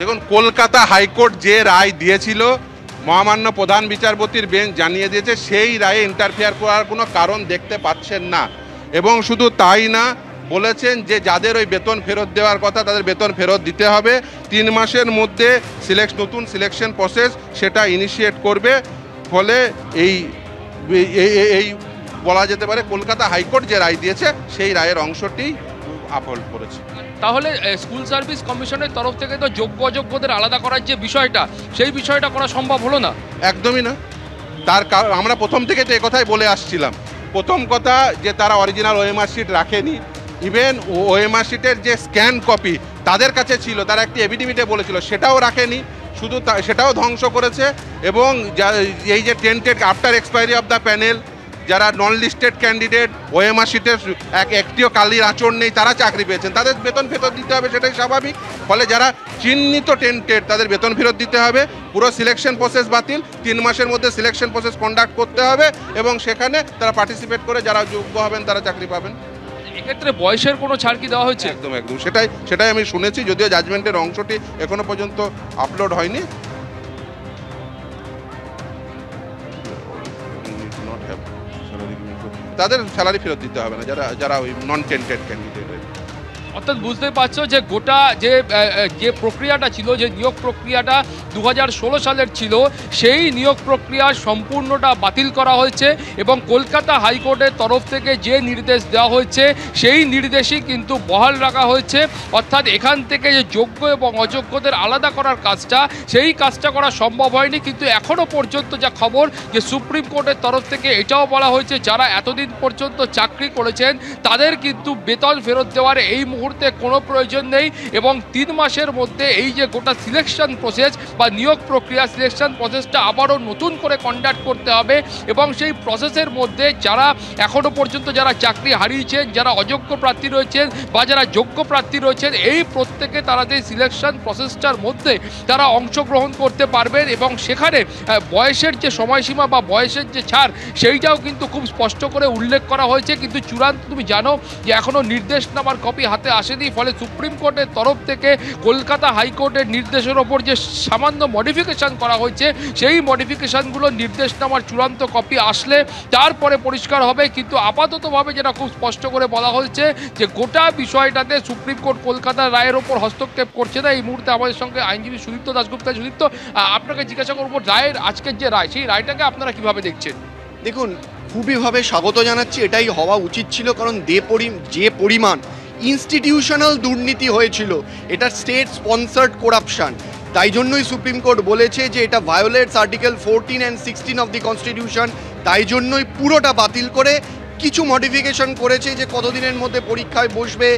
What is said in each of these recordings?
দেখুন, কলকাতা হাইকোর্ট যে রায় দিয়েছিল, মহামান্য প্রধান বিচারপতির বেঞ্চ জানিয়ে দিয়েছে সেই রায়ে ইন্টারফেয়ার করার কোনো কারণ দেখতে পাচ্ছেন না। এবং শুধু তাই না, বলেছেন যে যাদের ওই বেতন ফেরত দেওয়ার কথা তাদের বেতন ফেরত দিতে হবে। 3 মাসের মধ্যে নতুন সিলেকশন প্রসেস সেটা ইনিশিয়েট করবে। ফলে এই বলা যেতে পারে কলকাতা হাইকোর্ট যে রায় দিয়েছে সেই রায়ের অংশটি আপহোল্ড করেছে। তাহলে স্কুল সার্ভিস কমিশনের তরফ থেকে তো যোগ্য অযোগ্যদের আলাদা করার যে বিষয়টা, সেই বিষয়টা করা সম্ভব হলো না। একদমই না। তার আমরা প্রথম থেকে তো একথাই বলে আসছিলাম। প্রথম কথা যে তারা অরিজিনাল ওএমআর শিট রাখেনি। ইভেন ওএমআর শিটের যে স্ক্যান কপি তাদের কাছে ছিল, তারা একটি এফিডেভিটে বলেছিল, সেটাও রাখেনি। শুধু সেটাও ধ্বংস করেছে। এবং এই যে tainted after expiry of the panel, যারা নন লিস্টেড ক্যান্ডিডেট, ওএমআর শিটের একটিও কালির আঁচড় নেই, তারা চাকরি পেয়েছেন, তাদের বেতন ফেরত দিতে হবে, সেটাই স্বাভাবিক। ফলে যারা চিহ্নিত টেন্টেড তাদের বেতন ফেরত দিতে হবে। পুরো সিলেকশন প্রসেস বাতিল। 3 মাসের মধ্যে সিলেকশন প্রসেস কন্ডাক্ট করতে হবে এবং সেখানে তারা পার্টিসিপেট করে যারা যোগ্য হবেন তারা চাকরি পাবেন। এক্ষেত্রে বয়সের কোনো ছাড় কি দেওয়া হয়েছে? একদম সেটাই আমি শুনেছি, যদিও জাজমেন্টের অংশটি এখনো পর্যন্ত আপলোড হয়নি। তাদের স্যালারি ফেরত দিতে হবে না যারা ওই নন টেন্টেড ক্যান্ডিডেট। অর্থাৎ বুঝতে পারছো যে গোটা যে প্রক্রিয়াটা ছিল, যে নিয়োগ প্রক্রিয়াটা 2016 সালের ছিল, সেই নিয়োগ প্রক্রিয়া সম্পূর্ণটা বাতিল করা হয়েছে এবং কলকাতা হাইকোর্টের তরফ থেকে যে নির্দেশ দেওয়া হয়েছে সেই নির্দেশই কিন্তু বহাল রাখা হয়েছে। অর্থাৎ এখান থেকে যে যোগ্য এবং অযোগ্যদের আলাদা করার কাজটা, সেই কাজটা করা সম্ভব হয়নি। কিন্তু এখনও পর্যন্ত যা খবর, যে সুপ্রিম কোর্টের তরফ থেকে এটাও বলা হয়েছে যারা এতদিন পর্যন্ত চাকরি করেছেন তাদের কিন্তু বেতন ফেরত দেওয়ার এই মুহূর্তে কোনো প্রয়োজন নেই। এবং 3 মাসের মধ্যে এই যে গোটা সিলেকশন প্রসেস বা নিয়োগ প্রক্রিয়া, সিলেকশন প্রসেসটা আবারও নতুন করে কন্ডাক্ট করতে হবে। এবং সেই প্রসেসের মধ্যে যারা এখনও পর্যন্ত যারা চাকরি হারিয়েছেন, যারা অযোগ্য প্রার্থী রয়েছেন বা যারা যোগ্য প্রার্থী রয়েছেন, এই প্রত্যেকে তারা যে সিলেকশন প্রসেসটার মধ্যে তারা অংশগ্রহণ করতে পারবেন। এবং সেখানে বয়সের যে সময়সীমা বা বয়সের যে ছাড়, সেইটাও কিন্তু খুব স্পষ্ট করে উল্লেখ করা হয়েছে। কিন্তু চূড়ান্ত তুমি জানো যে এখনও নির্দেশনামার কপি হাতে আসেনি। ফলে সুপ্রিম কোর্টের তরফ থেকে কলকাতা হাইকোর্টের নির্দেশের ওপর যে সামান্য মডিফিকেশান করা হয়েছে, সেই মডিফিকেশানগুলো নির্দেশনামার চূড়ান্ত কপি আসলে তারপরে পরিষ্কার হবে। কিন্তু আপাততভাবে যেটা খুব স্পষ্ট করে বলা হয়েছে যে গোটা বিষয়টাতে সুপ্রিম কোর্ট কলকাতার রায়ের ওপর হস্তক্ষেপ করছে না। এই মুহূর্তে আমাদের সঙ্গে আইনজীবী সুদীপ্ত দাশগুপ্ত। সুদীপ্ত, আপনাকে জিজ্ঞাসা করবো, রায়ের আজকের যে রায়, সেই রায়টাকে আপনারা কিভাবে দেখছেন? দেখুন, খুবইভাবে স্বাগত জানাচ্ছি। এটাই হওয়া উচিত ছিল, কারণ যে পরিমাণ ইনস্টিটিউশনাল দুর্নীতি হয়েছিল, এটা স্টেট স্পন্সার্ড করাপশন, তাই জন্যই সুপ্রিম কোর্ট বলেছে যে এটা violates article 14 and 16 of the constitution. তাই জন্যই পুরোটা বাতিল করে কিছু মডিফিকেশন করেছে, যে কতদিনের মধ্যে পরীক্ষায় বসবে,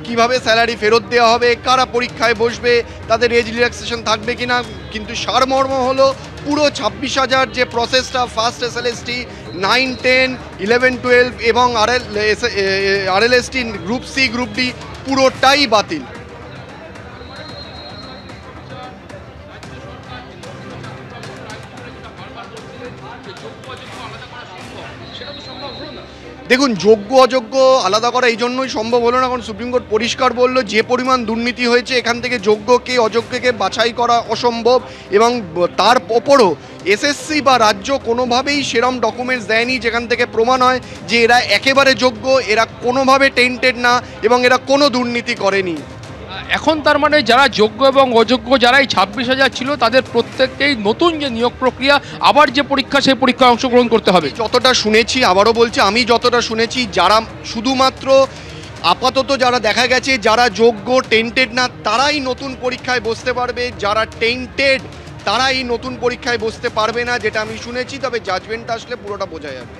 কিভাবে স্যালারি ফেরত দেওয়া হবে, কারা পরীক্ষায় বসবে, তাদের এজ রিল্যাক্সেশন থাকবে কিনা। কিন্তু সারমর্ম হলো পুরো 26,000 যে প্রসেসটা, ফার্স্ট এসএলএসটি, 9, 10, 11, 12 এবং RLST, group C, group D, পুরোটাই বাতিল। দেখুন, যোগ্য অযোগ্য আলাদা করা এই জন্যই সম্ভব হলো না, কারণ সুপ্রিম কোর্ট পরিষ্কার বলল যে পরিমাণ দুর্নীতি হয়েছে এখান থেকে যোগ্যকে অযোগ্যকে বাছাই করা অসম্ভব। এবং তার ওপরও এসএসসি বা রাজ্য কোনোভাবেই সেরম ডকুমেন্টস দেয়নি যেখান থেকে প্রমাণ হয় যে এরা একেবারে যোগ্য, এরা কোনোভাবে টেন্টেড না এবং এরা কোনো দুর্নীতি করেনি। এখন তার মানে যারা যোগ্য এবং অযোগ্য, যারা এই 26,000 ছিল, তাদের প্রত্যেককেই নতুন যে নিয়োগ প্রক্রিয়া, আবার যে পরীক্ষা, সেই পরীক্ষায় অংশগ্রহণ করতে হবে। যতটা শুনেছি, আবারও বলছি, আমি যতটা শুনেছি, যারা শুধুমাত্র আপাতত যারা দেখা গেছে যারা যোগ্য, টেন্টেড না, তারাই নতুন পরীক্ষায় বসতে পারবে। যারা টেন্টেড তারা এই নতুন পরীক্ষায় বসতে পারবে না, যেটা আমি শুনেছি। তবে জাজমেন্ট আসলে পুরোটা বোঝা যাবে।